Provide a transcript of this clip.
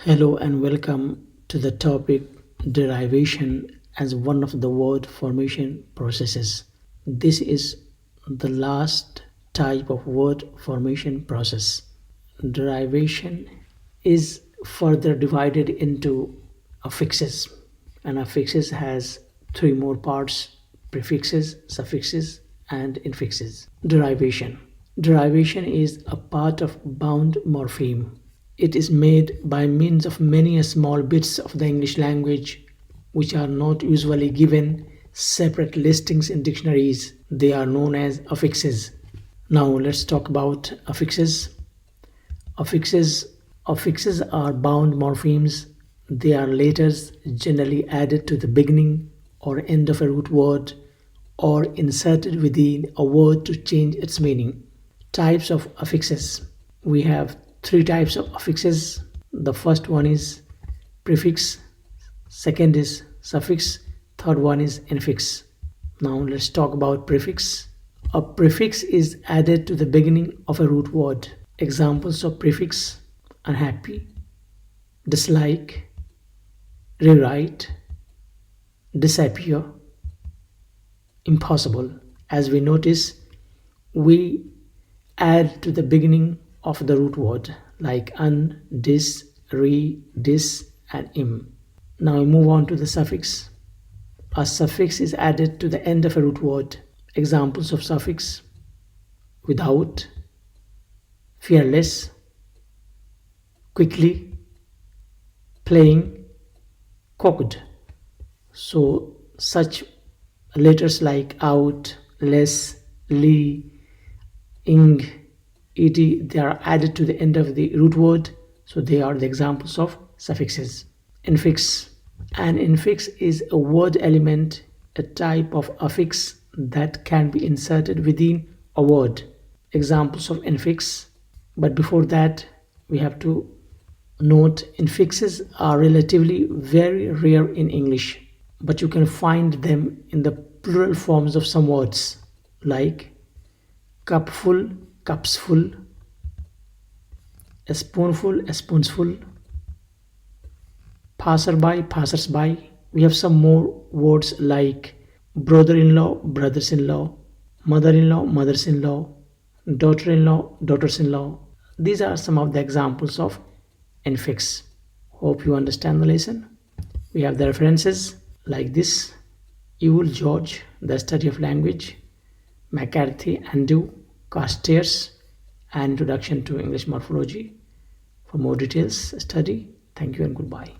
Hello and welcome to the topic derivation as one of the word formation processes. This is the last type of word formation process. Derivation is further divided into affixes, and affixes has three more parts: prefixes, suffixes, and infixes. Derivation is a part of bound morpheme. It is made by means of many small bits of the English language which are not usually given separate listings in dictionaries. They are known as affixes. Now let's talk about affixes. Affixes affixes are bound morphemes. They are letters generally added to the beginning or end of a root word or inserted within a word to change its meaning. Types of affixes. We have three types of affixes. The first one is prefix, second is suffix, third one is infix. Now let's talk about prefix. A prefix is added to the beginning of a root word. Examples of prefix: unhappy, dislike, rewrite, disappear, impossible. As we notice, we add to the beginning of the root word like un, dis, re, dis, and im. Now we move on to the suffix. A suffix is added to the end of a root word. Examples of suffix: without, fearless, quickly, playing, cooked. So such letters like out, less, li, ing, et, they are added to the end of the root word, so they are the examples of suffixes. Infix. An infix is a word element, a type of affix that can be inserted within a word. Examples of infix. But before that, we have to note infixes are relatively very rare in English, but you can find them in the plural forms of some words like cupful, cupsful, a spoonful, a spoonsful, passerby, passersby. We have some more words like brother-in-law, brothers-in-law, mother-in-law, mothers-in-law, daughter-in-law, daughters-in-law. These are some of the examples of infix. Hope you understand the lesson. We have the references like this: Ewell George, The Study of Language; McCarthy Andrew, Carstairs, and Introduction to English Morphology. For more details, study. Thank you and goodbye.